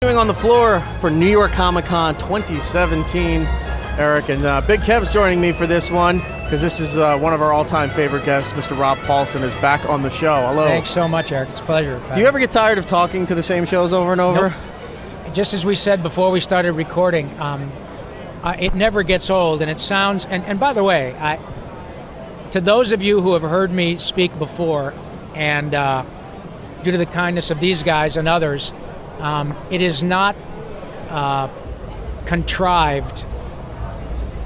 On the floor for New York Comic Con 2017, Eric, and Big Kev's joining me for this one because this is one of our all-time favorite guests. Mr. Rob Paulsen is back on the show. Hello. Thanks so much, Eric. It's a pleasure. Do you ever get tired of talking to the same shows over and over? Nope. Just as we said before we started recording, it never gets old, and it sounds. And by the way, to those of you who have heard me speak before, and due to the kindness of these guys and others. It is not contrived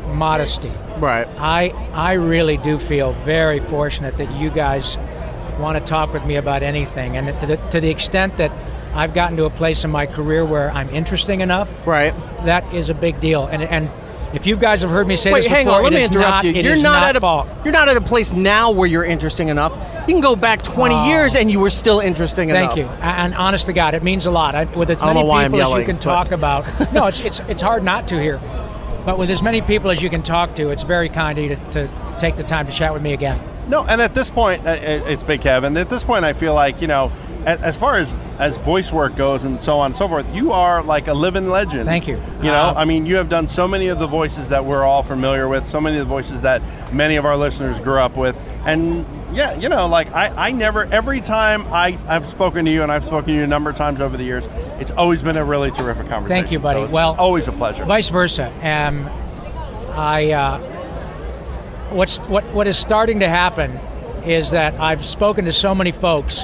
modesty. Right. I really do feel very fortunate that you guys want to talk with me about anything, and to the extent that I've gotten to a place in my career where I'm interesting enough. Right. That is a big deal, and if you guys have heard me say this before, hang on, let me interrupt you. You're not at a place now where you're interesting enough. You can go back 20 years and you were still interesting enough. Thank you. And honest to God, it means a lot. With as many people as you can talk about. No, it's hard not to here. But with as many people as you can talk to, it's very kind of you to take the time to chat with me again. No, and at this point, it's Big Kevin. At this point, I feel like, as far as voice work goes and so on and so forth, you are like a living legend. Thank you. You have done so many of the voices that we're all familiar with, so many of the voices that many of our listeners grew up with. And yeah, I never, every time I've spoken to you, and I've spoken to you a number of times over the years, it's always been a really terrific conversation. Thank you, buddy. So it's always a pleasure. Vice versa. What is starting to happen is that I've spoken to so many folks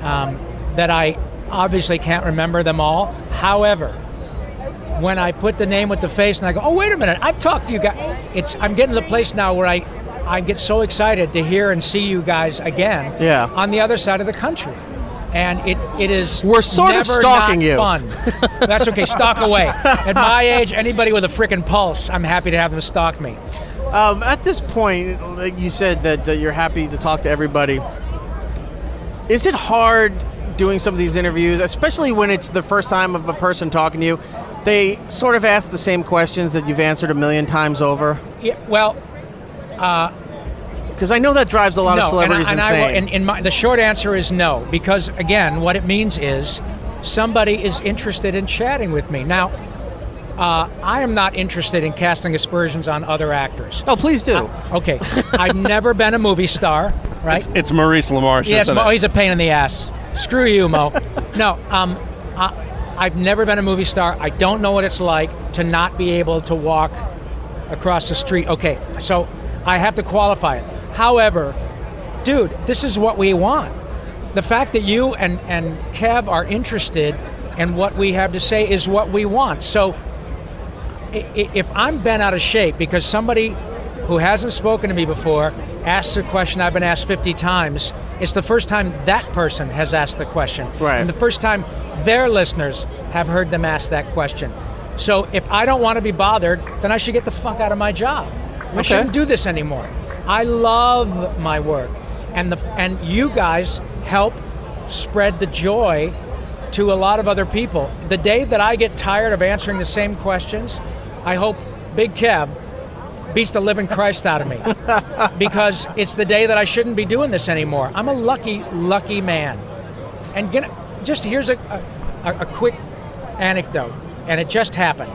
that I obviously can't remember them all. However, when I put the name with the face and I go, oh, wait a minute, I've talked to you guys. I'm getting to the place now where I get so excited to hear and see you guys again on the other side of the country. And it is We're sort of stalking you. Fun. That's okay, stalk away. At my age, anybody with a frickin' pulse, I'm happy to have them stalk me. At this point, like you said that you're happy to talk to everybody. Is it hard doing some of these interviews, especially when it's the first time of a person talking to you? They sort of ask the same questions that you've answered a million times over. Yeah, well, because I know that drives a lot of celebrities insane. The short answer is no, because again, what it means is somebody is interested in chatting with me. Now, I am not interested in casting aspersions on other actors. Oh, please do. Okay, I've never been a movie star, right? It's Maurice LaMarche. Yes, Mo, he's a pain in the ass. Screw you, Mo. No, I've never been a movie star. I don't know what it's like to not be able to walk across the street. Okay, so I have to qualify it. However, dude, this is what we want. The fact that you and Kev are interested in what we have to say is what we want. So if I'm bent out of shape because somebody who hasn't spoken to me before asks a question I've been asked 50 times, it's the first time that person has asked the question. Right. And the first time their listeners have heard them ask that question. So if I don't want to be bothered, then I should get the fuck out of my job. I shouldn't do this anymore. I love my work. And you guys help spread the joy to a lot of other people. The day that I get tired of answering the same questions, I hope Big Kev beats the living Christ out of me. Because it's the day that I shouldn't be doing this anymore. I'm a lucky, lucky man. And here's a quick anecdote, and it just happened.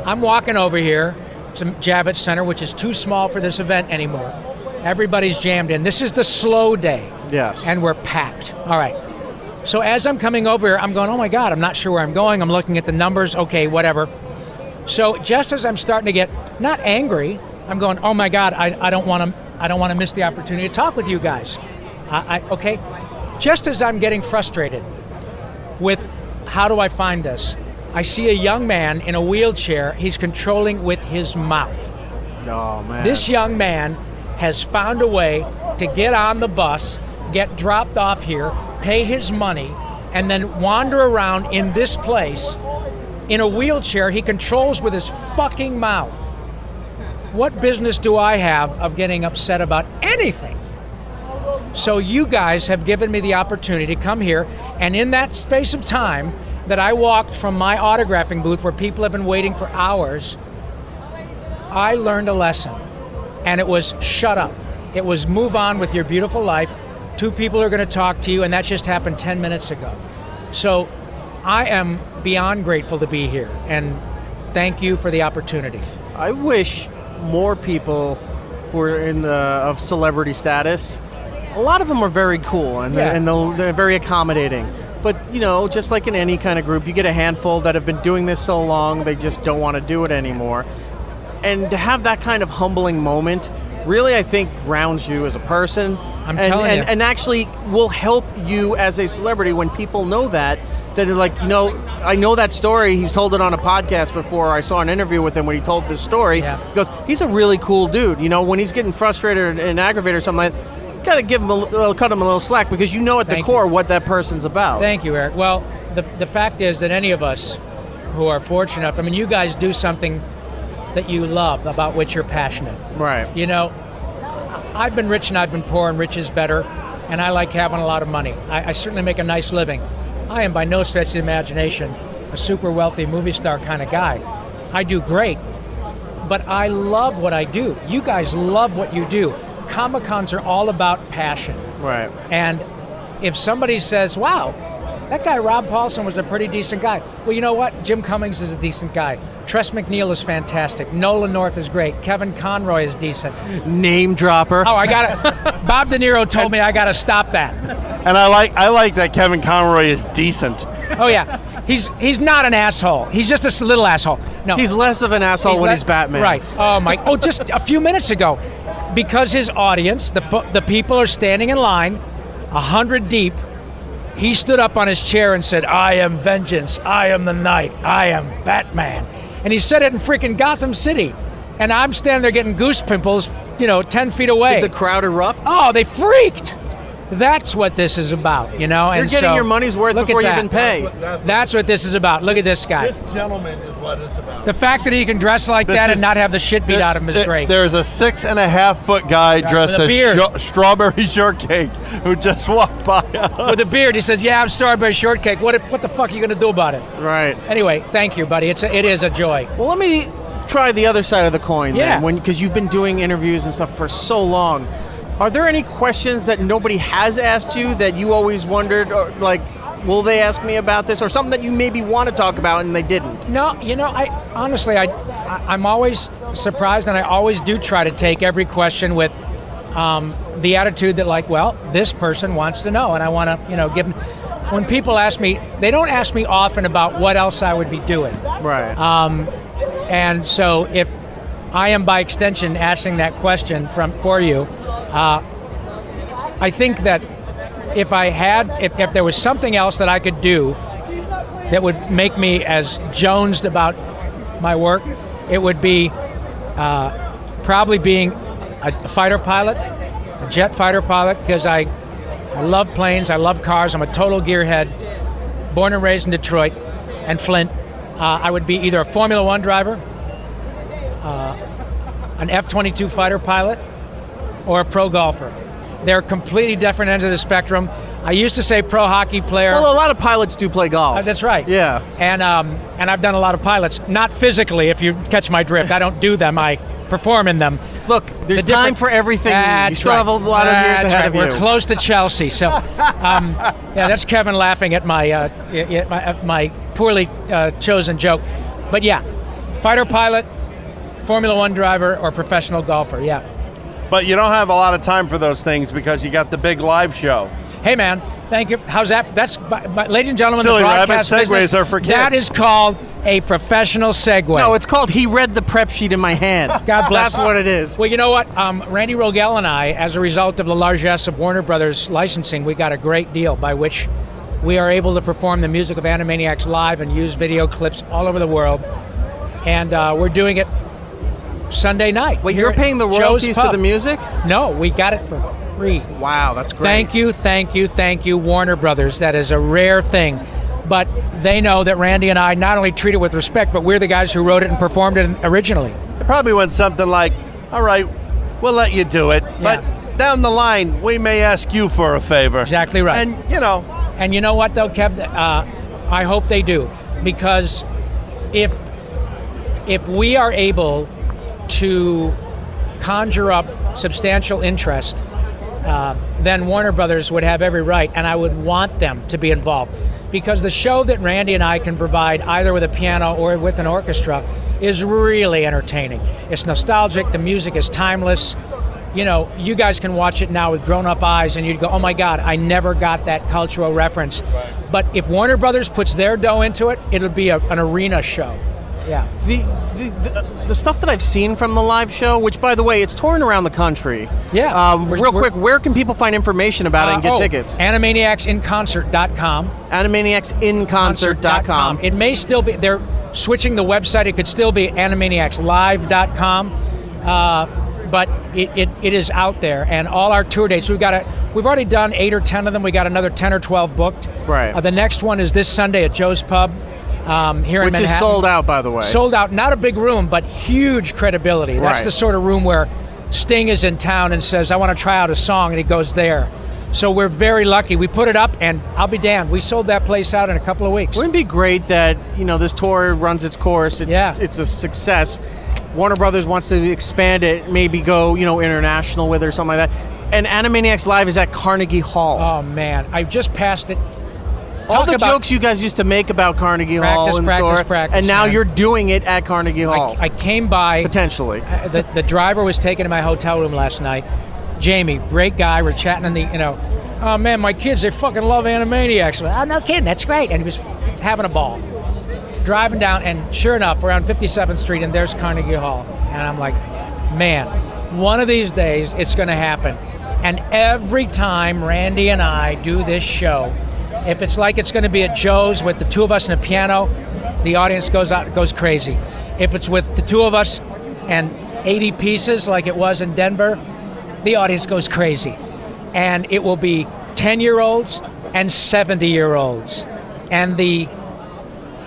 I'm walking over here to Javits Center, which is too small for this event anymore. Everybody's jammed in. This is the slow day. Yes. And we're packed. All right. So as I'm coming over here, I'm going, oh my God, I'm not sure where I'm going. I'm looking at the numbers. Okay, whatever. So just as I'm starting to get not angry, I'm going, oh my God, I don't want to miss the opportunity to talk with you guys. Okay. Just as I'm getting frustrated with how do I find this, I see a young man in a wheelchair. He's controlling with his mouth. Oh man. This young man has found a way to get on the bus, get dropped off here, pay his money, and then wander around in this place in a wheelchair he controls with his fucking mouth. What business do I have of getting upset about anything? So you guys have given me the opportunity to come here, and in that space of time that I walked from my autographing booth where people have been waiting for hours, I learned a lesson. And it was shut up. It was move on with your beautiful life. Two people are going to talk to you, and that just happened 10 minutes ago. So I am beyond grateful to be here, and thank you for the opportunity. I wish more people who are of celebrity status, a lot of them are very cool and they're very accommodating. But, just like in any kind of group, you get a handful that have been doing this so long, they just don't want to do it anymore. And to have that kind of humbling moment really, I think, grounds you as a person. I'm telling you. And actually will help you as a celebrity when people know that they're like, I know that story. He's told it on a podcast before. I saw an interview with him when he told this story. Yeah. He goes, he's a really cool dude. When he's getting frustrated and aggravated or something like that, got to give him cut him a little slack because at the core what that person's about. Thank you, Eric. Well, the fact is that any of us who are fortunate enough, you guys do something that you love, about which you're passionate. Right. I've been rich and I've been poor, and rich is better, and I like having a lot of money. I certainly make a nice living. I am by no stretch of the imagination a super wealthy movie star kind of guy. I do great, but I love what I do. You guys love what you do. Comic-Cons are all about passion. Right. And if somebody says, wow, that guy Rob Paulsen was a pretty decent guy. Well, you know what? Jim Cummings is a decent guy. Tress MacNeille is fantastic. Nolan North is great. Kevin Conroy is decent. Name dropper. Oh, I got it. Bob De Niro told me I got to stop that. And I like that Kevin Conroy is decent. Oh, yeah. He's not an asshole. He's just a little asshole. No, he's less of an asshole when he's Batman. Right. Oh, my. Oh, just a few minutes ago, because his audience, the people are standing in line, 100 deep, he stood up on his chair and said, I am vengeance. I am the night. I am Batman. And he said it in freaking Gotham City. And I'm standing there getting goose pimples, 10 feet away. Did the crowd erupt? Oh, they freaked. That's what this is about, You're getting your money's worth before you even pay. That's what this is about. Look at this guy. This gentleman is what it's about. The fact that he can dress like that and not have the shit beat out of him is great. There's a 6.5-foot guy dressed as strawberry shortcake who just walked by us. With a beard. He says, yeah, I'm strawberry shortcake. What the fuck are you going to do about it? Right. Anyway, thank you, buddy. It is a joy. Well, let me try the other side of the coin Yeah. then, because you've been doing interviews and stuff for so long. Are there any questions that nobody has asked you that you always wondered, or like, will they ask me about this, or something that you maybe want to talk about and they didn't? No, I honestly, I'm always surprised, and I always do try to take every question with the attitude that, like, well, this person wants to know, and I want to, give them. When people ask me, they don't ask me often about what else I would be doing. Right. And so if I am, by extension, asking that question for you, I think that if there was something else that I could do that would make me as jonesed about my work, it would be probably being a fighter pilot, a jet fighter pilot, because I love planes, I love cars, I'm a total gearhead, born and raised in Detroit and Flint. I would be either a Formula One driver, an F-22 fighter pilot, or a pro golfer. They're completely different ends of the spectrum. I used to say pro hockey player. Well, a lot of pilots do play golf. That's right. Yeah. And I've done a lot of pilots, not physically, if you catch my drift. I don't do them, I perform in them. Look, there's time for everything. You still have a lot of years ahead of you. We're close to Chelsea. So, that's Kevin laughing at my poorly chosen joke. But yeah, fighter pilot, Formula One driver, or professional golfer, yeah. But you don't have a lot of time for those things because you got the big live show. Hey, man, thank you. How's that? That's, ladies and gentlemen, Silly the broadcast rabbit segues business, are for kids. That is called a professional segue. No, it's called he read the prep sheet in my hand. God bless. That's what it is. Well, you know what? Randy Rogel and I, as a result of the largesse of Warner Brothers licensing, we got a great deal by which we are able to perform the music of Animaniacs live and use video clips all over the world. And we're doing it Sunday night. Wait, you're paying the royalties to the music? No, we got it for free. Wow, that's great. Thank you, Warner Brothers. That is a rare thing. But they know that Randy and I not only treat it with respect, but we're the guys who wrote it and performed it originally. It probably went something like, all right, we'll let you do it, but down the line, we may ask you for a favor. Exactly right. And, you know. And you know what, though, Kev? I hope they do. Because if we are able to conjure up substantial interest, then Warner Brothers would have every right, and I would want them to be involved. because the show that Randy and I can provide, either with a piano or with an orchestra, is really entertaining. It's nostalgic, the music is timeless. You know, you guys can watch it now with grown-up eyes and you'd go, oh my God, I never got that cultural reference. Right. But if Warner Brothers puts their dough into it, it'll be an arena show. Yeah. The stuff that I've seen from the live show, which by the way, it's touring around the country. Yeah. Real quick, where can people find information about it and get tickets? Animaniacsinconcert.com. Animaniacsinconcert.com. It may still be, they're switching the website, it could still be animaniacslive.com. But it is out there, and all our tour dates, we've already done 8 or 10 of them. We got another 10 or 12 booked. Right. The next one is this Sunday at Joe's Pub here in Manhattan. Which is sold out, by the way. Sold out, not a big room, but huge credibility. That's Right. the sort of room where Sting is in town and says, I want to try out a song, and he goes there. So we're very lucky. We put it up, and I'll be damned, we sold that place out in a couple of weeks. Wouldn't it be great that, this tour runs its course, it's a success. Warner Brothers wants to expand it, maybe go, international with it or something like that. And Animaniacs Live is at Carnegie Hall. Oh man, I just passed it. All the jokes you guys used to make about Carnegie Hall in the store, and now you're doing it at Carnegie Hall. I came by. Potentially. The driver was taken to my hotel room last night. Jamie, great guy. We're chatting in the, oh man, my kids, they fucking love Animaniacs. Oh, no kidding, that's great. And he was having a ball. Driving down, and sure enough, we're on 57th Street, and there's Carnegie Hall. And I'm like, man, one of these days, it's going to happen. And every time Randy and I do this show, if it's like it's going to be at Joe's with the two of us and a piano, the audience goes crazy. If it's with the two of us and 80 pieces like it was in Denver, the audience goes crazy. And it will be 10-year-olds and 70-year-olds. And the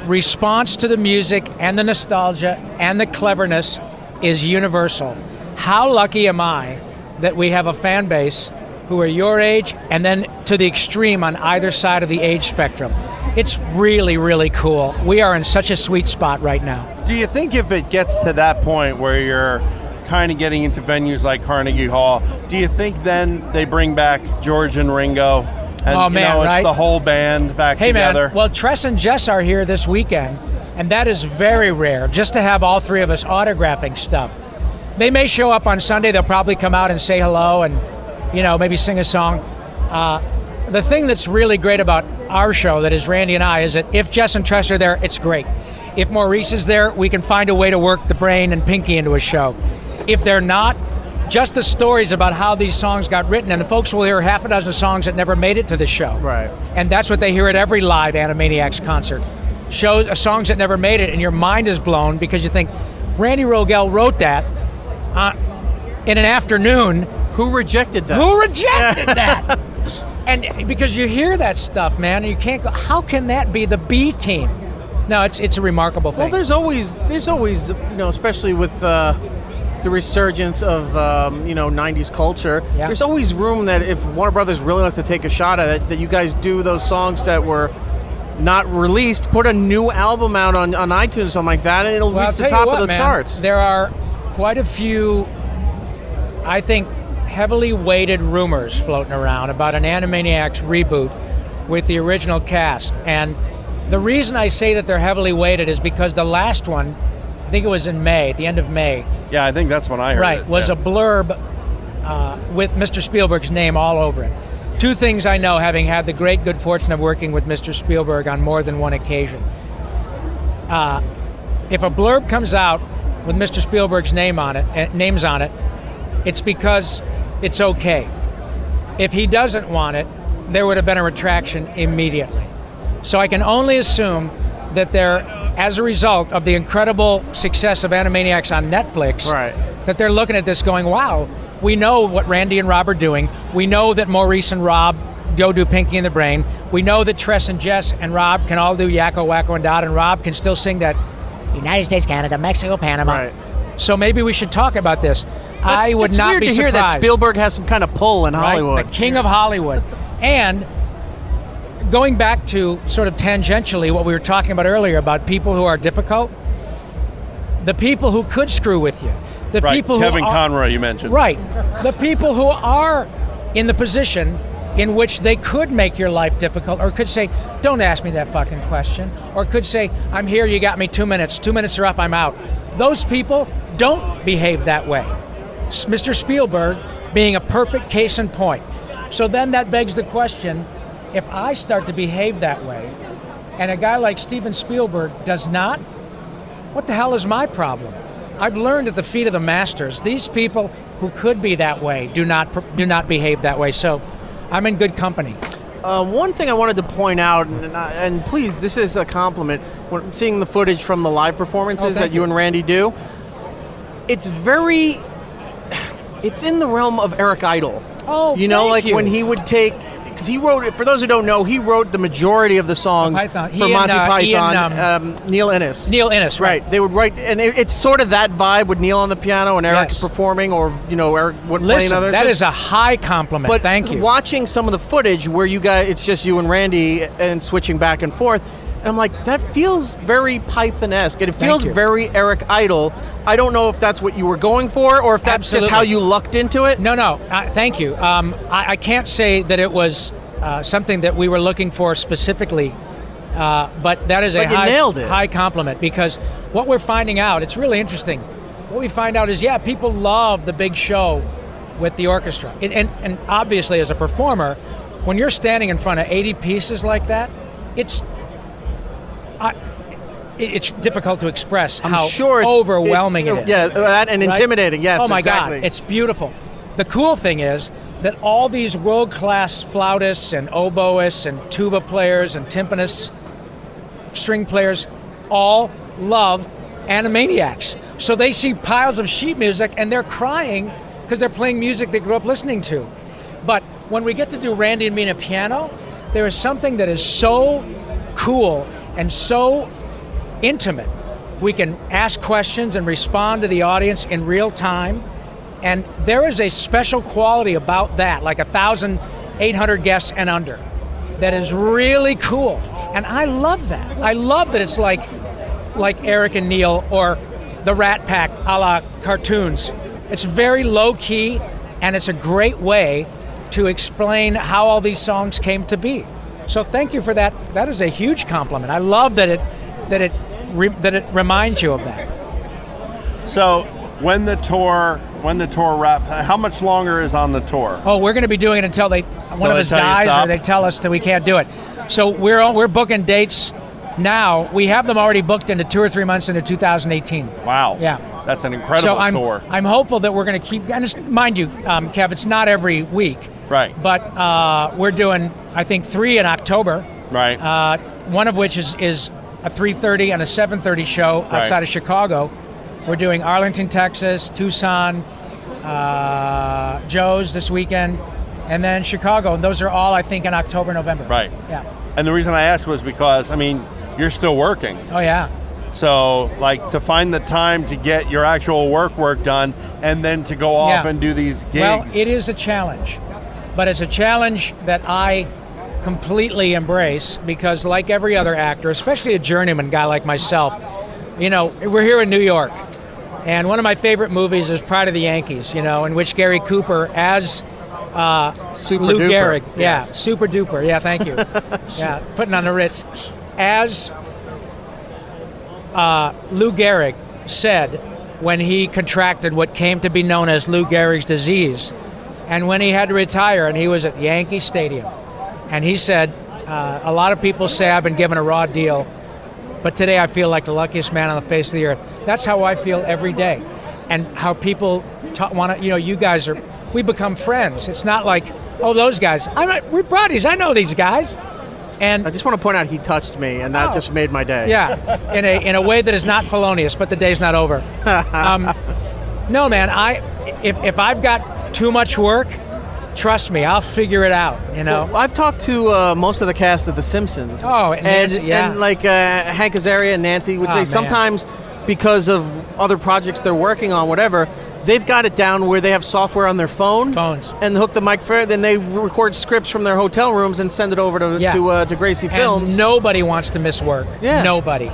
response to the music and the nostalgia and the cleverness is universal. How lucky am I that we have a fan base who are your age and then to the extreme on either side of the age spectrum. It's really, really cool. We are in such a sweet spot right now. Do you think if it gets to that point where you're kind of getting into venues like Carnegie Hall, do you think then they bring back George and Ringo? And, it's right? the whole band back together. Man, well, Tress and Jess are here this weekend, and that is very rare, just to have all three of us autographing stuff. They may show up on Sunday. They'll probably come out and say hello and, maybe sing a song. The thing that's really great about our show, that is Randy and I, is that if Jess and Tress are there, it's great. If Maurice is there, we can find a way to work the brain and Pinky into a show. If they're not, just the stories about how these songs got written, and the folks will hear half a dozen songs that never made it to the show. Right. And that's what they hear at every live Animaniacs concert. Songs that never made it, and your mind is blown because you think, Randy Rogel wrote that in an afternoon. Who rejected that? Who rejected that? And because you hear that stuff, man, and you can't go, how can that be the B team? No, it's a remarkable thing. Well, there's always, especially with the resurgence of 90s culture, there's always room that if Warner Brothers really wants to take a shot at it, that you guys do those songs that were not released, put a new album out on iTunes, something like that, and it'll reach the top of the charts. There are quite a few, I think, heavily weighted rumors floating around about an Animaniacs reboot with the original cast. And the reason I say that they're heavily weighted is because the last one, I think it was in May, at the end of May. Yeah, I think that's when I heard it. Right, was a blurb with Mr. Spielberg's name all over it. Two things I know, having had the great good fortune of working with Mr. Spielberg on more than one occasion. If a blurb comes out with Mr. Spielberg's names on it, it's because it's okay. If he doesn't want it, there would have been a retraction immediately. So I can only assume that they're, as a result of the incredible success of Animaniacs on Netflix, right, that they're looking at this going, wow, we know what Randy and Rob are doing. We know that Maurice and Rob go do Pinky and the Brain. We know that Tress and Jess and Rob can all do Yakko, Wacko, and Dot, and Rob can still sing that United States, Canada, Mexico, Panama. Right. So maybe we should talk about this. I would not be surprised. It's weird to hear that Spielberg has some kind of pull in Hollywood. The king of Hollywood. And going back to sort of tangentially what we were talking about earlier about people who are difficult, the people who could screw with you, the people Kevin who Conrow you mentioned. Right. The people who are in the position in which they could make your life difficult, or could say, don't ask me that fucking question, or could say, I'm here, you got me 2 minutes, 2 minutes are up, I'm out. Those people don't behave that way. Mr. Spielberg being a perfect case in point. So then that begs the question, if I start to behave that way, and a guy like Steven Spielberg does not, what the hell is my problem? I've learned at the feet of the masters, these people who could be that way do not behave that way. So I'm in good company. One thing I wanted to point out, and please, this is a compliment, when seeing the footage from the live performances that you and Randy do, it's in the realm of Eric Idle. Oh, you know, thank like when he would take, because he wrote it, for those who don't know, he wrote the majority of the songs for Monty Python, Neil Innes. Neil Innes, right. They would write, and it's sort of that vibe with Neil on the piano and Eric performing, or, you know, Eric would playing others. That is a high compliment, but thank you. Watching some of the footage where you guys, it's just you and Randy and switching back and forth, and I'm like, that feels very Python-esque, and it feels very Eric Idle. I don't know if that's what you were going for, or if that's just how you lucked into it. No, thank you. I can't say that it was something that we were looking for specifically, but that is a high compliment, because what we're finding out, it's really interesting. What we find out is, people love the big show with the orchestra. And obviously, as a performer, when you're standing in front of 80 pieces like that, it's difficult to express how overwhelming it is. Yeah, that and intimidating, yes, oh my exactly. God, it's beautiful. The cool thing is that all these world-class flautists and oboists and tuba players and timpanists, string players, all love Animaniacs. So they see piles of sheet music and they're crying because they're playing music they grew up listening to. But when we get to do Randy and me in a piano, there is something that is so cool and so intimate. We can ask questions and respond to the audience in real time. And there is a special quality about that, like 1,800 guests and under, that is really cool. And I love that. I love that it's like Eric and Neil or the Rat Pack a la cartoons. It's very low key, and it's a great way to explain how all these songs came to be. So thank you for that. That is a huge compliment. I love that it reminds you of that. So when the tour wraps, how much longer is on the tour? Oh, we're going to be doing it until one of us dies, or they tell us that we can't do it. So we're booking dates now. We have them already booked into 2 or 3 months into 2018. Wow. Yeah. That's an incredible tour. I'm hopeful that we're going to keep, and mind you, Kev, it's not every week. Right. But we're doing, I think, 3 in October. Right. One of which is a 3:30 and a 7:30 show outside of Chicago. We're doing Arlington, Texas, Tucson, Joe's this weekend, and then Chicago. And those are all, I think, in October, November. Right. Yeah. And the reason I asked was because, I mean, you're still working. Oh, yeah. So, like, to find the time to get your actual work done and then to go off and do these gigs. Well, it is a challenge, but it's a challenge that I completely embrace, because like every other actor, especially a journeyman guy like myself, you know, we're here in New York, and one of my favorite movies is Pride of the Yankees, you know, in which Gary Cooper as Super Lou Duper. Gehrig, Yes. Super Duper, thank you, putting on the Ritz, as Lou Gehrig said when he contracted what came to be known as Lou Gehrig's disease, and when he had to retire, and he was at Yankee Stadium, and he said, a lot of people say I've been given a raw deal, but today I feel like the luckiest man on the face of the earth. That's how I feel every day, and how people want to, you know, you guys we become friends. It's not like, oh, those guys, we're buddies, I know these guys. And I just want to point out he touched me, and that just made my day. Yeah, in a way that is not felonious, but the day's not over. No, man, if I've got too much work, trust me, I'll figure it out, you know? Well, I've talked to most of the cast of The Simpsons. Oh, and like Hank Azaria and Nancy would say sometimes because of other projects they're working on, whatever, they've got it down where they have software on their phones and hook the mic for it, then they record scripts from their hotel rooms and send it over to Gracie Films. And nobody wants to miss work. Yeah. Nobody.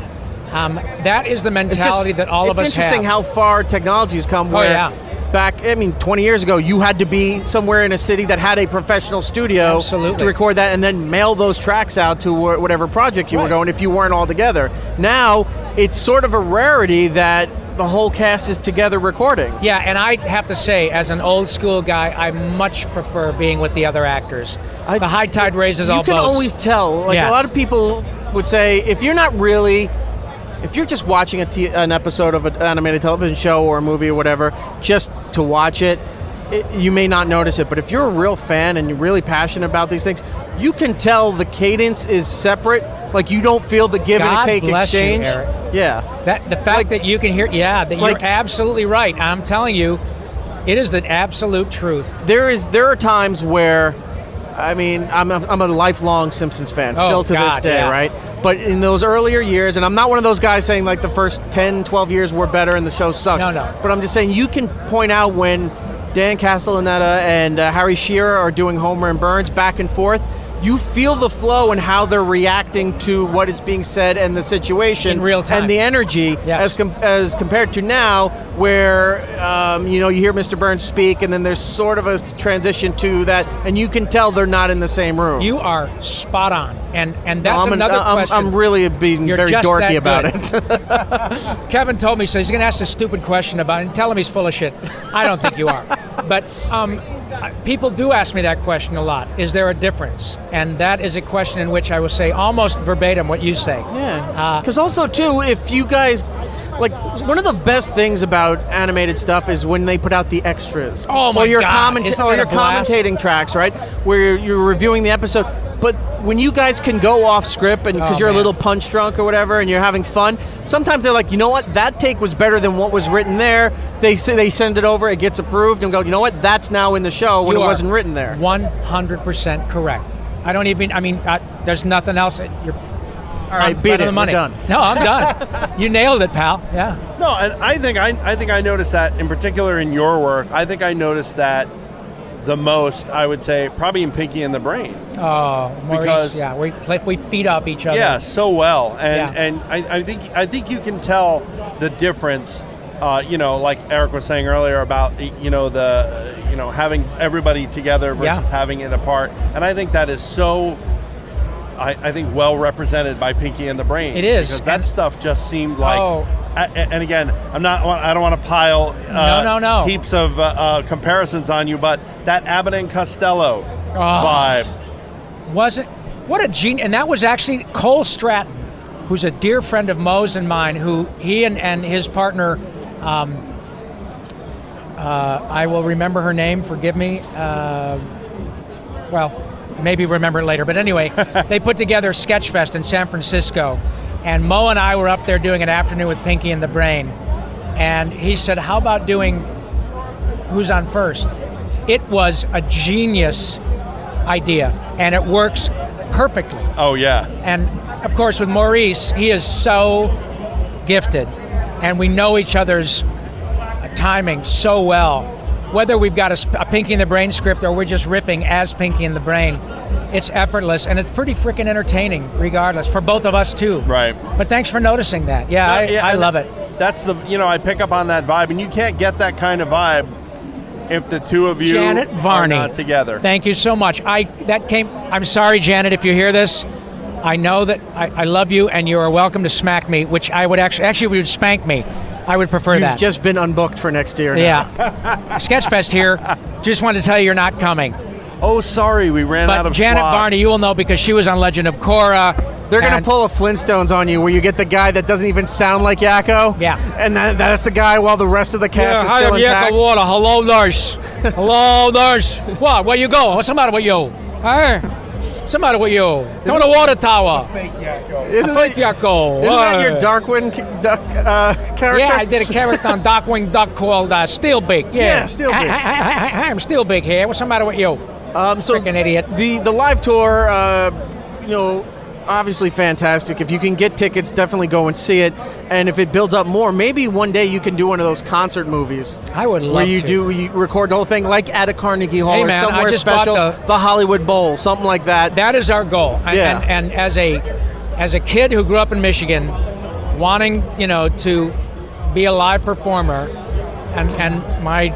That is the mentality that all of us have. It's interesting how far technology has come where back, 20 years ago, you had to be somewhere in a city that had a professional studio Absolutely. to record that and then mail those tracks out to whatever project you were going if you weren't all together. Now, it's sort of a rarity that the whole cast is together recording. Yeah, and I have to say, as an old school guy, I much prefer being with the other actors. The high tide raises all boats. You can always tell. Like, a lot of people would say, if you're just watching an episode of an animated television show or a movie or whatever, just to watch it, you may not notice it. But if you're a real fan and you're really passionate about these things, you can tell the cadence is separate. Like, you don't feel the give and take exchange. You, Eric. Yeah. The fact that you can hear, you're absolutely right. I'm telling you, it is the absolute truth. There are times where, I'm a lifelong Simpsons fan, still to this day, right? But in those earlier years, and I'm not one of those guys saying like the first 10, 12 years were better and the show sucked. No. But I'm just saying you can point out when Dan Castellaneta and Harry Shearer are doing Homer and Burns back and forth. You feel the flow and how they're reacting to what is being said and the situation in real time, and the energy, as compared to now, where you hear Mr. Burns speak, and then there's sort of a transition to that, and you can tell they're not in the same room. You are spot on, and that's another question. I'm really being very dorky about it. Kevin told me so. He's going to ask a stupid question about it, and tell him he's full of shit. I don't think you are, but. People do ask me that question a lot. Is there a difference? And that is a question in which I will say almost verbatim what you say. Yeah. Because also, too, if you guys... Like, one of the best things about animated stuff is when they put out the extras. Oh, my God. Or your commentating tracks, right? Where you're reviewing the episode. But when you guys can go off script, and because you're a little punch drunk or whatever, and you're having fun, sometimes they're like, you know what, that take was better than what was written there. They send it over, it gets approved, and go, you know what, that's now in the show when it wasn't written there. 100% correct. There's nothing else. You're all right, beat it. The money. We're done. No, I'm done. You nailed it, pal. Yeah. No, and I think I noticed that in particular in your work. I think I noticed that the most, I would say, probably in Pinky and the Brain. Oh, Maurice, we feed off each other. Yeah, so well, and I think you can tell the difference. Like Eric was saying earlier about having everybody together versus having it apart, and I think that is so. I think well represented by Pinky and the Brain. It is, because that stuff just seemed like. And again, I don't want to pile heaps of comparisons on you, but that Abbott and Costello vibe wasn't. What a genius! And that was actually Cole Stratton, who's a dear friend of Moe's and mine. Who he and his partner, I will remember her name. Forgive me. Maybe remember it later. But anyway, they put together Sketchfest in San Francisco. And Mo and I were up there doing an afternoon with Pinky and the Brain. And he said, how about doing Who's on First? It was a genius idea. And it works perfectly. Oh, yeah. And, of course, with Maurice, he is so gifted. And we know each other's timing so well. Whether we've got a Pinky and the Brain script or we're just riffing as Pinky and the Brain, it's effortless, and it's pretty freaking entertaining regardless, for both of us too. Right. But thanks for noticing that. I love it. That's I pick up on that vibe, and you can't get that kind of vibe if the two of you Janet Varney, are not together. Thank you so much. I'm sorry, Janet, if you hear this. I know that I love you, and you are welcome to smack me, which I would actually would spank me. I would prefer that. You've just been unbooked for next year now. Yeah. Sketchfest here. Just wanted to tell you you're not coming. Oh, sorry, we ran out of Janet slots. Varney, you will know because she was on Legend of Korra. They're going to pull a Flintstones on you where you get the guy that doesn't even sound like Yakko. Yeah. And that's the guy while the rest of the cast is still intact. Yakko Water. Hello, nurse. Hello, nurse. What? Where you go? What's the matter with you? Hey? What's the matter with you? Go to the water tower. Fake Yakko. Isn't that your Darkwing duck character? Yeah, I did a character on Darkwing Duck called Steelbeak. Yeah, Steelbeak. I'm Steelbeak here. What's the matter with you? Freaking idiot. The live tour, obviously fantastic. If you can get tickets, definitely go and see it. And if it builds up more, maybe one day you can do one of those concert movies. I would love where you record the whole thing, like at a Carnegie Hall or somewhere special, the Hollywood Bowl, something like that. That is our goal. Yeah. And as a kid who grew up in Michigan, wanting to be a live performer, and my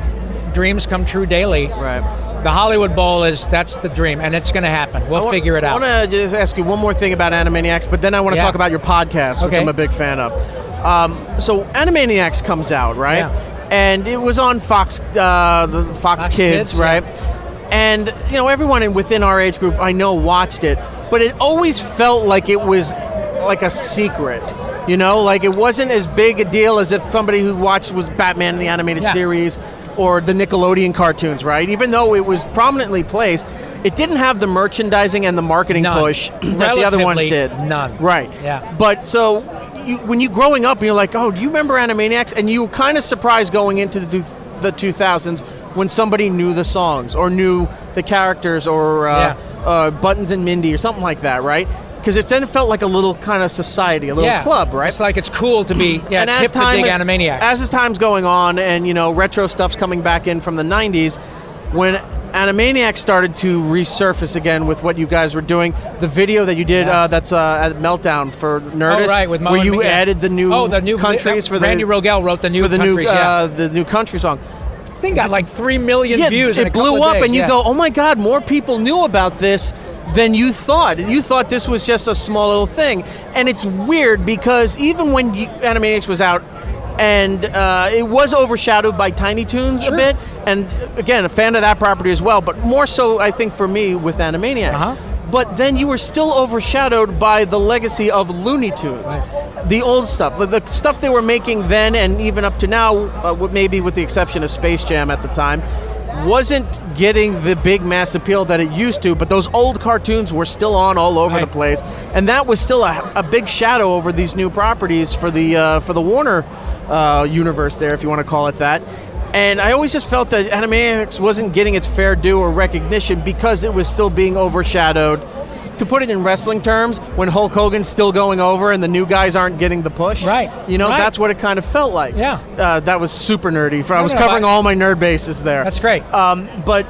dreams come true daily. Right. The Hollywood Bowl that's the dream, and it's going to happen. We'll figure it out. I want to just ask you one more thing about Animaniacs, but then I want to talk about your podcast, which I'm a big fan of. So Animaniacs comes out, right? Yeah. And it was on Fox, the Fox Kids, right? Yeah. And everyone within our age group I know watched it, but it always felt like it was like a secret. Like it wasn't as big a deal as if somebody who watched was Batman in the animated series or the Nickelodeon cartoons, right? Even though it was prominently placed, it didn't have the merchandising and the marketing push that the other ones did. None. Right. Yeah. But so when you growing up, and you're like, oh, do you remember Animaniacs? And you were kind of surprised going into the 2000s when somebody knew the songs or knew the characters or Buttons and Mindy or something like that, right? Because it then felt like a little kind of society, a little club, right? It's like it's cool to be and hip to dig Animaniacs. As time's going on and, retro stuff's coming back in from the 90s, when Animaniacs started to resurface again with what you guys were doing, the video that you did that's at Meltdown for Nerdist, right, with Mo where and you me, added the new countries for the... Randy Rogel wrote the new countries, the new country song. Thing got like 3 million views in a couple blew of up, days, and you go, oh my God, more people knew about this than you thought. You thought this was just a small little thing. And it's weird because even when Animaniacs was out, and it was overshadowed by Tiny Toons a bit, and again, a fan of that property as well, but more so, I think, for me with Animaniacs. But then you were still overshadowed by the legacy of Looney Tunes. The old stuff, the stuff they were making then and even up to now, maybe with the exception of Space Jam at the time, wasn't getting the big mass appeal that it used to, but those old cartoons were still on all over the place, and that was still a big shadow over these new properties for the Warner universe there, if you want to call it that. And I always just felt that Animaniacs wasn't getting its fair due or recognition because it was still being overshadowed. To put it in wrestling terms, when Hulk Hogan's still going over and the new guys aren't getting the push, that's what it kind of felt like. That was super nerdy. I was covering all my nerd bases there. That's great. But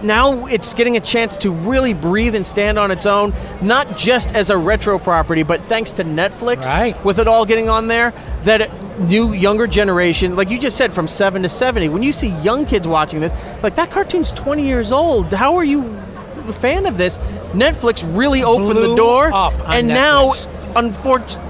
now it's getting a chance to really breathe and stand on its own, not just as a retro property, but thanks to Netflix, with it all getting on there, that new younger generation, like you just said, from 7 to 70, when you see young kids watching this, like that cartoon's 20 years old. How are you a fan of this? Netflix really opened the door, and now,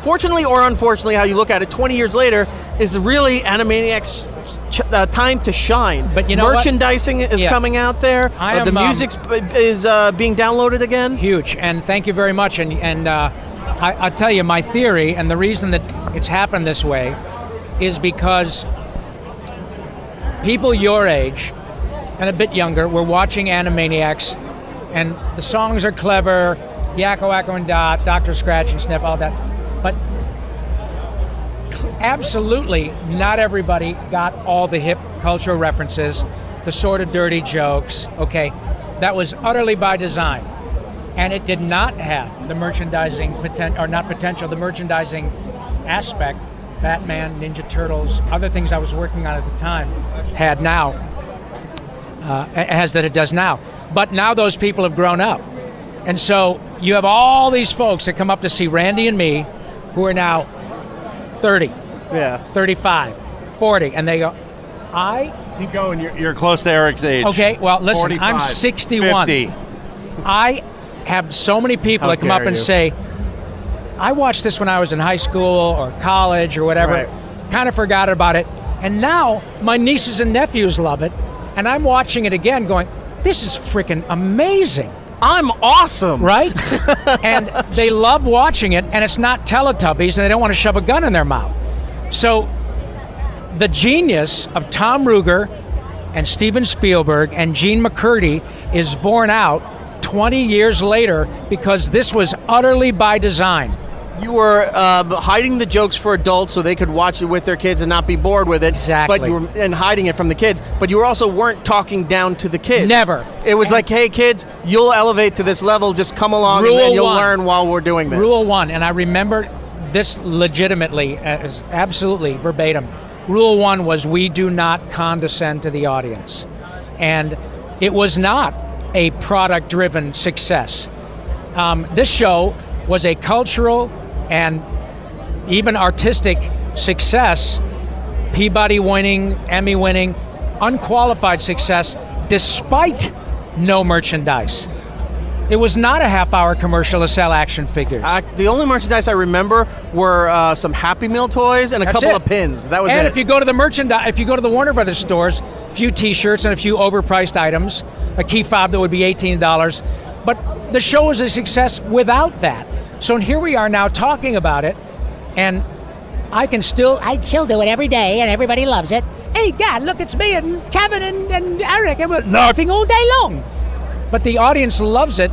fortunately or unfortunately, how you look at it, 20 years later is really Animaniacs' time to shine. But you know, merchandising is coming out there. The music is being downloaded again. Huge, and thank you very much. And I'll tell you my theory, and the reason that it's happened this way is because people your age and a bit younger were watching Animaniacs. And the songs are clever, Yakko, Wacko, and Dot, Dr. Scratch and Sniff, all that. But absolutely not everybody got all the hip cultural references, the sort of dirty jokes, okay? That was utterly by design. And it did not have the merchandising the merchandising aspect Batman, Ninja Turtles, other things I was working on at the time had now, has that it does now. But now those people have grown up. And so you have all these folks that come up to see Randy and me who are now 30, 35, 40, and they go, Keep going, you're close to Eric's age. Okay, well, listen, 45, I'm 61. 50. I have so many people that come up and say, I watched this when I was in high school or college or whatever, kind of forgot about it, and now my nieces and nephews love it, and I'm watching it again going, this is freaking amazing. I'm awesome. Right? And they love watching it, and it's not Teletubbies, and they don't want to shove a gun in their mouth. So the genius of Tom Ruegger and Steven Spielberg and Gene McCurdy is borne out 20 years later because this was utterly by design. You were hiding the jokes for adults so they could watch it with their kids and not be bored with it. Exactly. But you were, and hiding it from the kids. But you also weren't talking down to the kids. Never. It was like, hey, kids, you'll elevate to this level. Just come along and you'll learn while we're doing this. Rule 1, and I remember this legitimately, as absolutely verbatim. Rule 1 was we do not condescend to the audience. And it was not a product-driven success. This show was a cultural and even artistic success, Peabody winning, Emmy winning, unqualified success despite no merchandise. It was not a half-hour commercial to sell action figures. The only merchandise I remember were some Happy Meal toys and a couple of pins. That was it. And if you go to the Warner Brothers stores, a few T-shirts and a few overpriced items, a key fob that would be $18. But the show was a success without that. So here we are now talking about it, and I still do it every day, and everybody loves it. Hey, God, look, it's me and Kevin and Eric, and we're laughing all day long. But the audience loves it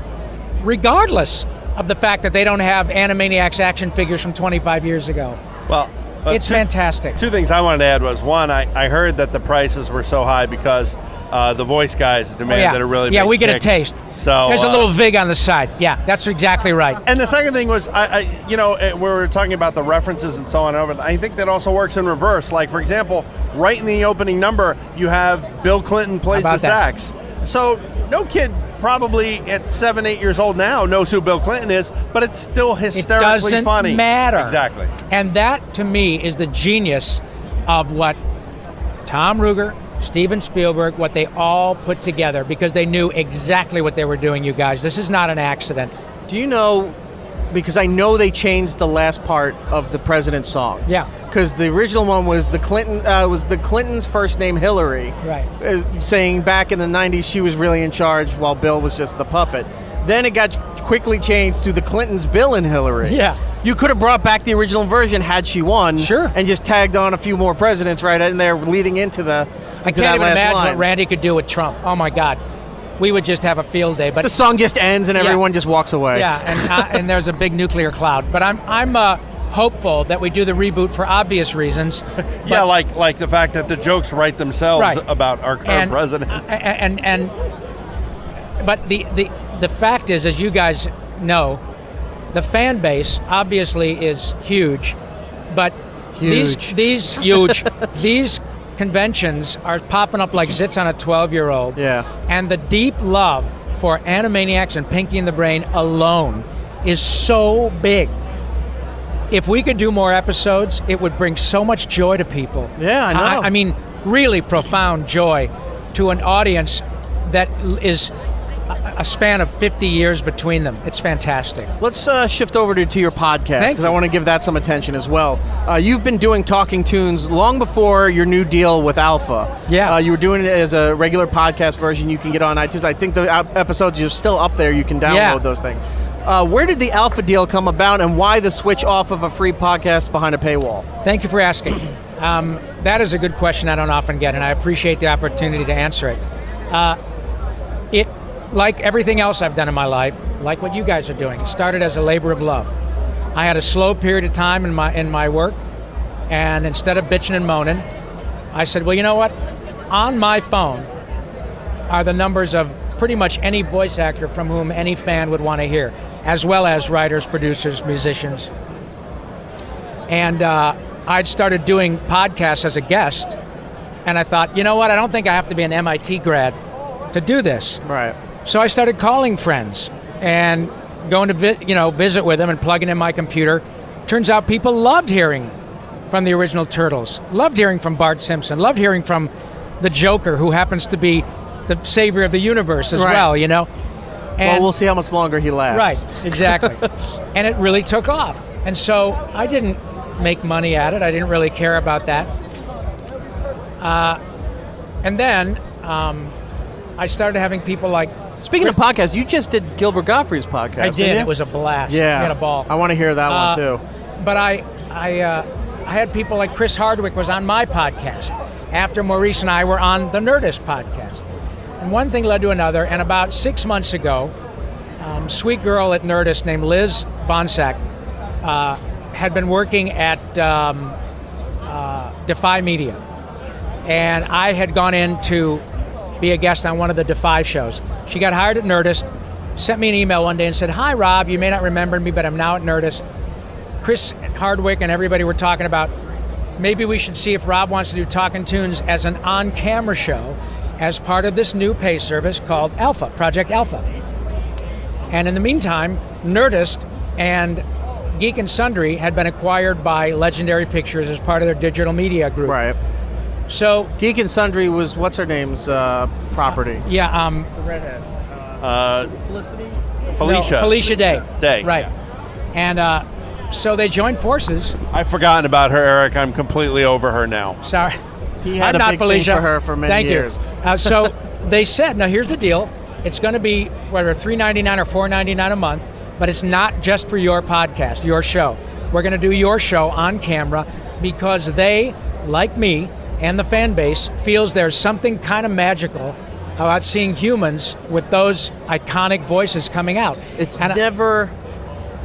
regardless of the fact that they don't have Animaniacs action figures from 25 years ago. Well, it's fantastic. Two things I wanted to add was, one, I heard that the prices were so high because the voice guys demanded a really big we get kick. a taste. So there's a little VIG on the side. Yeah, that's exactly right. And the second thing was, we were talking about the references and so on. I think that also works in reverse. Like, for example, right in the opening number, you have Bill Clinton plays the sax. So no kid probably at 7, 8 years old now knows who Bill Clinton is, but it's still hysterically funny. It doesn't matter. Exactly. And that, to me, is the genius of what Tom Ruegger, Steven Spielberg, what they all put together, because they knew exactly what they were doing, you guys. This is not an accident. Do you know, because I know they changed the last part of the president's song. Yeah. Because the original one was the Clinton's first name Hillary. Right. Saying back in the 90s she was really in charge while Bill was just the puppet. Then it got quickly changed to the Clintons, Bill and Hillary. Yeah. You could have brought back the original version had she won. Sure. And just tagged on a few more presidents right in there leading into the I can't even imagine what Randy could do with Trump. Oh my God. We would just have a field day. But the song just ends and everyone just walks away. Yeah, and there's a big nuclear cloud. But I'm hopeful that we do the reboot for obvious reasons. Yeah, like the fact that the jokes write themselves about our current president. But the fact is, as you guys know, the fan base obviously is huge. But these conventions are popping up like zits on a 12-year-old. Yeah. And the deep love for Animaniacs and Pinky and the Brain alone is so big. If we could do more episodes, it would bring so much joy to people. Yeah, I know. I mean, really profound joy to an audience that is a span of 50 years between them. It's fantastic. Let's shift over to your podcast, because I want to give that some attention as well. You've been doing Talkin Toons long before your new deal with Alpha. Yeah. You were doing it as a regular podcast version you can get on iTunes. I think the episodes are still up there. You can download those things. Where did the Alpha deal come about, and why the switch off of a free podcast behind a paywall? Thank you for asking. That is a good question I don't often get, and I appreciate the opportunity to answer it. It, like everything else I've done in my life, like what you guys are doing, it started as a labor of love. I had a slow period of time in my work, and instead of bitching and moaning, I said, well, you know what? On my phone are the numbers of pretty much any voice actor from whom any fan would want to hear, as well as writers, producers, musicians. And I'd started doing podcasts as a guest, and I thought, you know what? I don't think I have to be an MIT grad to do this. Right. So I started calling friends and going to visit with them and plugging in my computer. Turns out people loved hearing from the original Turtles, loved hearing from Bart Simpson, loved hearing from the Joker, who happens to be the savior of the universe as well, you know. And well, we'll see how much longer he lasts. Right, exactly. And it really took off. And so I didn't make money at it. I didn't really care about that. And then I started having people like... Speaking of podcasts, you just did Gilbert Gottfried's podcast. I did. It was a blast. Yeah. I had a ball. I want to hear that one too. But I had people like Chris Hardwick was on my podcast after Maurice and I were on the Nerdist podcast. And one thing led to another, and about 6 months ago, sweet girl at Nerdist named Liz Bonsack had been working at Defy Media. And I had gone in to be a guest on one of the Defy shows. She got hired at Nerdist, sent me an email one day and said, "Hi, Rob, you may not remember me, but I'm now at Nerdist. Chris Hardwick and everybody were talking about maybe we should see if Rob wants to do Talkin Toons as an on-camera show as part of this new pay service called Alpha, Project Alpha." And in the meantime, Nerdist and Geek and Sundry had been acquired by Legendary Pictures as part of their digital media group. Right. So Geek and Sundry was what's her name's property. yeah, The redhead. Felicity. Felicia. no, Felicia Day. Day. Right. And so they joined forces. I've forgotten about her, Eric. I'm completely over her now. Sorry. He had I'm a not big Felicia. thing for her for many Thank years. you. So they said, now here's the deal. It's going to be whether $3.99 or $4.99 a month, but it's not just for your podcast, your show. We're going to do your show on camera because they, like me and the fan base, feels there's something kind of magical about seeing humans with those iconic voices coming out. It's And never.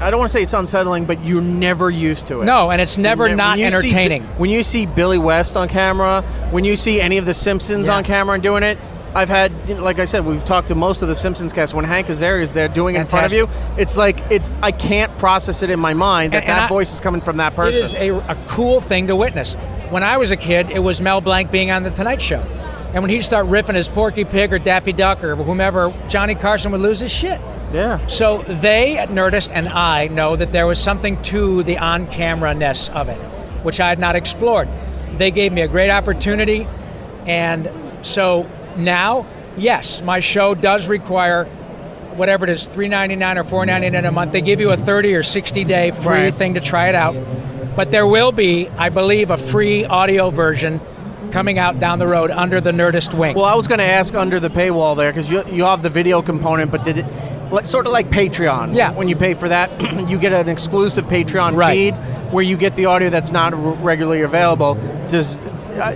I don't want to say it's unsettling, but you're never used to it. No, and it's never When not you see- entertaining. when you see Billy West on camera, when you see any of the Simpsons Yeah. on camera and doing it, I've had, like I said, we've talked to most of the Simpsons cast. When Hank Azaria is there doing it in front of you, it's like I can't process it in my mind that And voice is coming from that person. It is a cool thing to witness. When I was a kid, it was Mel Blanc being on The Tonight Show. And when he'd start riffing as Porky Pig or Daffy Duck or whomever, Johnny Carson would lose his shit. Yeah. So they at Nerdist and I know that there was something to the on-camera-ness of it, which I had not explored. They gave me a great opportunity, and so now, yes, my show does require whatever it is, $3.99 or $4.99 a month. They give you a 30 or 60-day free Right. thing to try it out. But there will be, I believe, a free audio version coming out down the road under the Nerdist wing. Well, I was going to ask under the paywall there because you have the video component, but did it sort of like Patreon? Yeah. When you pay for that, you get an exclusive Patreon Right. feed where you get the audio that's not regularly available.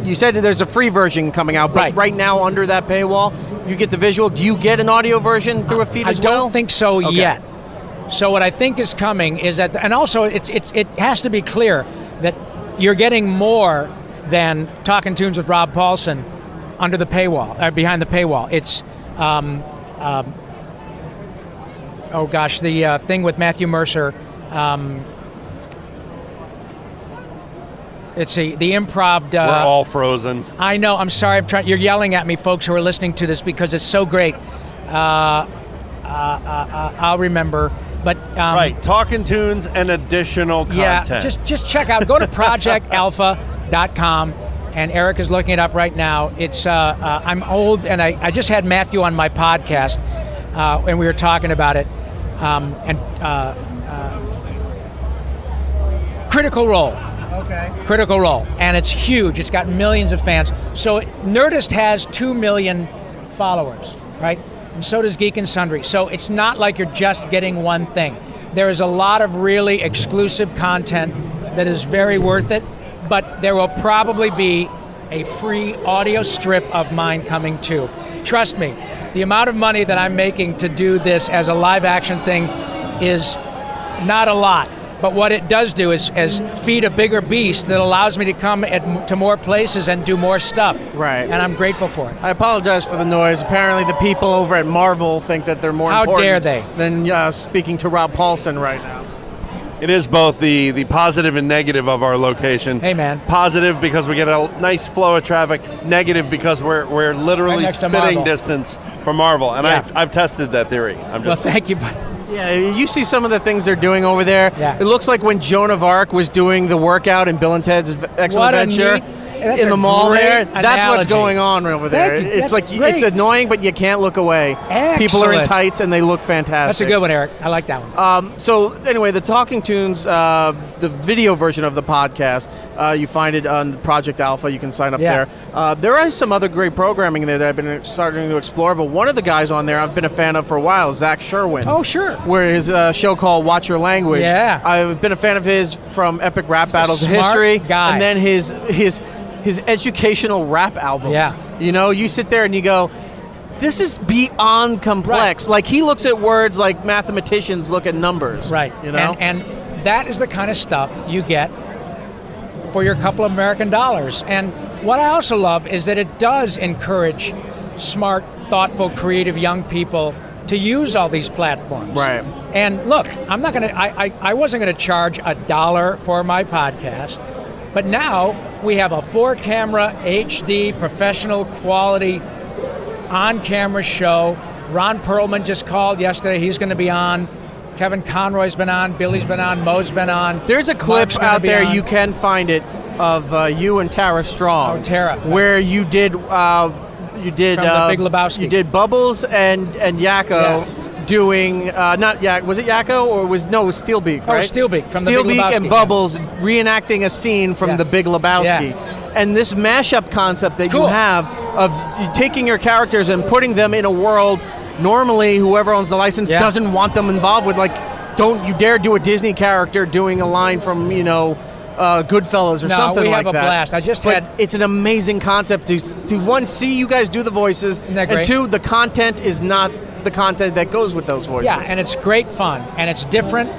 You said there's a free version coming out, but right now under that paywall, you get the visual. Do you get an audio version through a feed as well? I don't think so Okay. yet. So what I think is coming is that, and also it has to be clear that you're getting more than Talkin Toons with Rob Paulsen under the paywall, behind the paywall. It's, oh gosh, the thing with Matthew Mercer. It's the improv. We're all frozen. I know. I'm sorry. You're yelling at me, folks who are listening to this, because it's so great. I'll remember. But Right, Talkin Toons and additional content. yeah, just check out. Go to projectalpha.com, and Eric is looking it up right now. It's I'm old, and I just had Matthew on my podcast, and we were talking about it. Critical Role. Okay. Critical Role, and it's huge. It's got millions of fans. So Nerdist has 2 million followers, right? And so does Geek and Sundry. So it's not like you're just getting one thing. There is a lot of really exclusive content that is very worth it, but there will probably be a free audio strip of mine coming too. Trust me, the amount of money that I'm making to do this as a live action thing is not a lot. But what it does do is feed a bigger beast that allows me to come to more places and do more stuff. Right. And I'm grateful for it. I apologize for the noise. Apparently, the people over at Marvel think that they're more How important dare they? than speaking to Rob Paulsen right now. It is both the positive and negative of our location. Hey, man. Positive because we get a nice flow of traffic. Negative because we're literally Right next to spitting Marvel. distance from Marvel. And Yeah. I've tested that theory. Well, thank you, buddy. Yeah, you see some of the things they're doing over there. Yeah. It looks like when Joan of Arc was doing the workout in Bill and Ted's Excellent What a Adventure neat- that's in a the mall great there. That's what's analogy. going on over there. Thank you. It's That's like great. it's annoying, but you can't look away. People are in Excellent. tights and they look fantastic. That's a good one, Eric. I like that one. So anyway, the Talkin Toons, the video version of the podcast, you find it on Project Alpha. You can sign up Yeah. there. There is some other great programming there that I've been starting to explore, but one of the guys on there I've been a fan of for a while, Zach Sherwin. Oh, sure. Where his show called Watch Your Language. Yeah. I've been a fan of his from Epic Rap Battles of smart History, guy. and then his educational rap albums. Yeah. You know, you sit there and you go, this is beyond complex. Like, he looks at words like mathematicians look at numbers. Right. You know? And that is the kind of stuff you get for your couple of American dollars. And what I also love is that it does encourage smart, thoughtful, creative young people to use all these platforms. Right. And look, I'm not going to, I wasn't going to charge $1 for my podcast, but now we have a 4-camera HD professional quality on-camera show. Ron Perlman just called yesterday. He's going to be on. Kevin Conroy's been on. Billy's been on. Mo's been on. There's a clip Mark's gonna out be there. on. You can find it. you and Tara Strong. Oh, Tara. Where you did from The Big Lebowski. You did Bubbles and Yakko. Yeah. Doing not Yak, was it Yakko or it was Steelbeak, right? Oh, Steelbeak from The Big Steelbeak Lebowski, and Bubbles reenacting a scene from Yeah. The Big Lebowski. Yeah. And this mashup concept that Cool. you have of you taking your characters and putting them in a world normally whoever owns the license Yeah. doesn't want them involved with, like, don't you dare do a Disney character doing a line from, Goodfellas or something we like have a that. blast. I just But had- it's an amazing concept to one, see you guys do the voices, Isn't that and great? two, the content is not the content that goes with those voices. Yeah, and it's great fun, and it's different,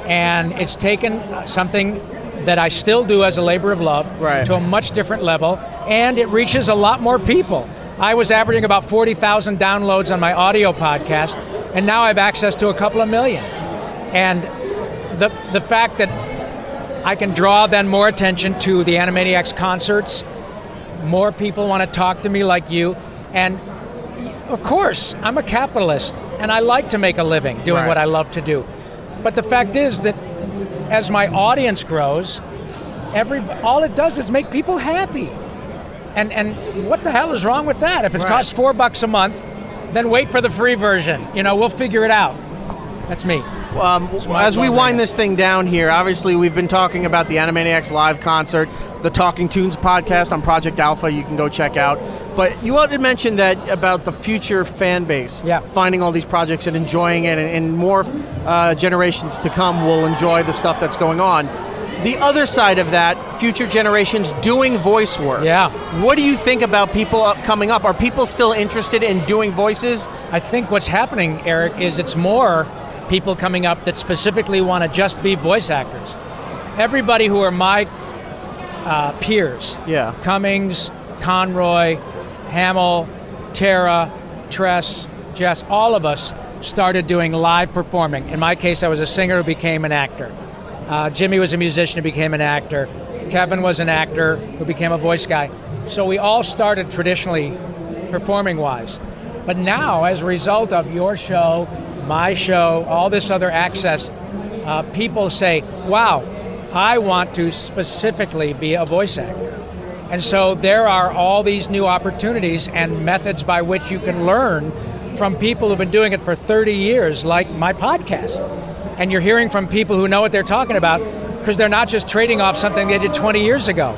and it's taken something that I still do as a labor of love Right. to a much different level, and it reaches a lot more people. I was averaging about 40,000 downloads on my audio podcast, and now I have access to a couple of million. And the fact that I can draw then more attention to the Animaniacs concerts, more people want to talk to me like you, and of course, I'm a capitalist, and I like to make a living doing Right. what I love to do. But the fact is that as my audience grows, all it does is make people happy. And what the hell is wrong with that? If it Right. costs $4 a month, then wait for the free version. We'll figure it out. That's me. As we wind this thing down here, obviously we've been talking about the Animaniacs live concert, the Talkin Toons podcast on Project Alpha you can go check out. But you already mentioned that about the future fan base, Yeah. finding all these projects and enjoying it, and more generations to come will enjoy the stuff that's going on. The other side of that, future generations doing voice work. Yeah. What do you think about people coming up? Are people still interested in doing voices? I think what's happening, Eric, is it's more people coming up that specifically want to just be voice actors. Everybody who are my peers, Yeah. Cummings, Conroy, Hamill, Tara, Tress, Jess, all of us started doing live performing. In my case, I was a singer who became an actor. Jimmy was a musician who became an actor. Kevin was an actor who became a voice guy. So we all started traditionally performing-wise. But now, as a result of your show, my show, all this other access, people say, wow, I want to specifically be a voice actor. And so there are all these new opportunities and methods by which you can learn from people who've been doing it for 30 years, like my podcast. And you're hearing from people who know what they're talking about because they're not just trading off something they did 20 years ago.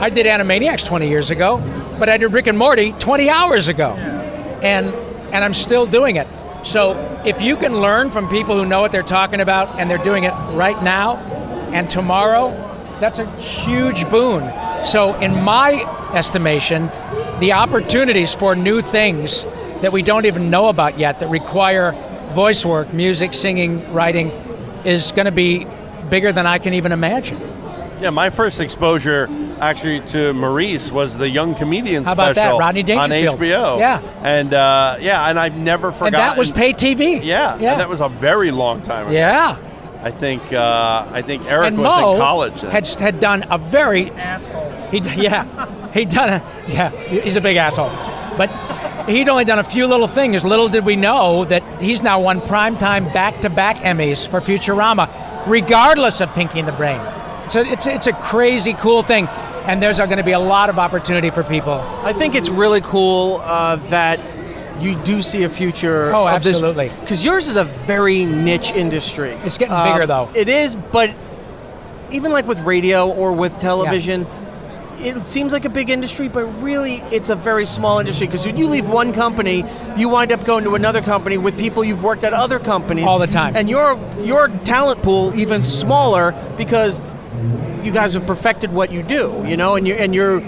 I did Animaniacs 20 years ago, but I did Rick and Morty 20 hours ago. And I'm still doing it. So if you can learn from people who know what they're talking about and they're doing it right now and tomorrow, that's a huge boon. So in my estimation, the opportunities for new things that we don't even know about yet that require voice work, music, singing, writing, is going to be bigger than I can even imagine. Yeah, my first exposure actually to Maurice was the Young Comedian How about special that? Rodney on Dangerfield. HBO. Yeah. And and I've never forgotten. And that was pay TV. Yeah, Yeah. And that was a very long time ago. Yeah. I think Eric And was Mo in college then. had done a very Asshole. he's a big asshole, but he'd only done a few little things. Little did we know that he's now won primetime back-to-back Emmys for Futurama, regardless of Pinky and the Brain. So it's a crazy cool thing, and there's going to be a lot of opportunity for people. I think it's really cool that you do see a future Oh, of this. absolutely. Because yours is a very niche industry. It's getting bigger, though. It is, but even like with radio or with television, it seems like a big industry, but really it's a very small industry. Because when you leave one company, you wind up going to another company with people you've worked at other companies. All the time. And your talent pool even smaller because you guys have perfected what you do, and you're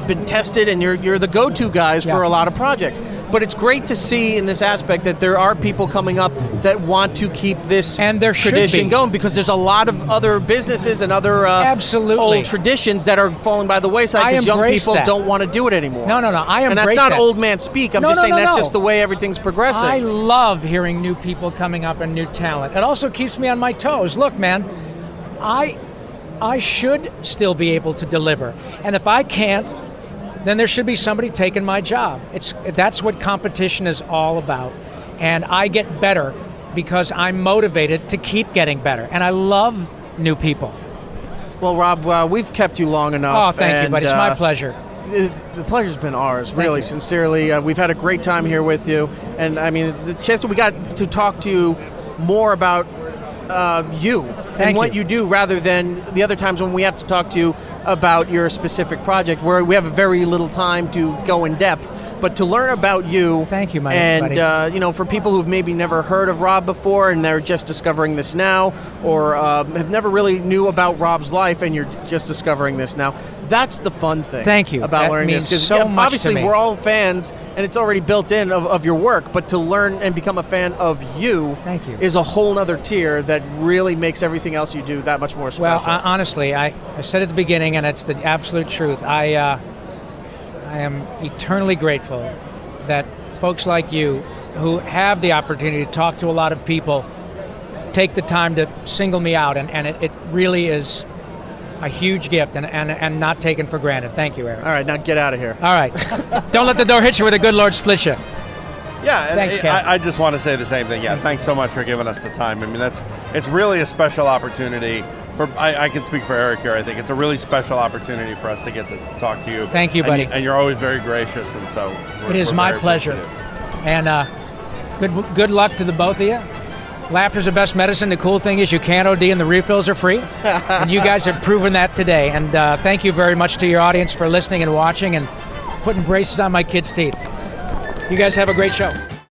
been tested, and you're the go-to guys for a lot of projects. But it's great to see in this aspect that there are people coming up that want to keep this And there should tradition be. going, because there's a lot of other businesses and other Absolutely. old traditions that are falling by the wayside I because young embrace people that. don't want to do it anymore. No, I embrace And that's not that. old man speak. I'm No, just no, saying no, that's no. just the way everything's progressing. I love hearing new people coming up and new talent. It also keeps me on my toes. Look, man, I should still be able to deliver. And if I can't, then there should be somebody taking my job. That's what competition is all about. And I get better because I'm motivated to keep getting better. And I love new people. Well, Rob, we've kept you long enough. Oh, thank you, buddy. It's my pleasure. The pleasure's been ours, really, sincerely. We've had a great time here with you, and I mean, it's the chance that we got to talk to you more about you and what you do, rather than the other times when we have to talk to you about your specific project, where we have very little time to go in depth. But to learn about you, thank you, my buddy. And for people who've maybe never heard of Rob before and they're just discovering this now, or have never really knew about Rob's life and you're just discovering this now, that's the fun thing. Thank you. About that learning means this, so much obviously to me. we're all fans and it's already built in of your work. But to learn and become a fan of you, thank you, is a whole nother tier that really makes everything else you do that much more special. Well, honestly, I said at the beginning, and it's the absolute truth. I am eternally grateful that folks like you, who have the opportunity to talk to a lot of people, take the time to single me out, and it really is a huge gift and not taken for granted. Thank you, Eric. All right, now get out of here. All right. Don't let the door hit you where the good Lord split you. Yeah, thanks, Kev. I just want to say the same thing. Yeah, thanks so much for giving us the time. I mean, it's really a special opportunity. I can speak for Eric here. I think it's a really special opportunity for us to get to talk to you. Thank you, buddy. And you're always very gracious, and so it is my pleasure. And good luck to the both of you. Laughter's the best medicine. The cool thing is you can't OD and the refills are free. And you guys have proven that today. And thank you very much to your audience for listening and watching and putting braces on my kids' teeth. You guys have a great show.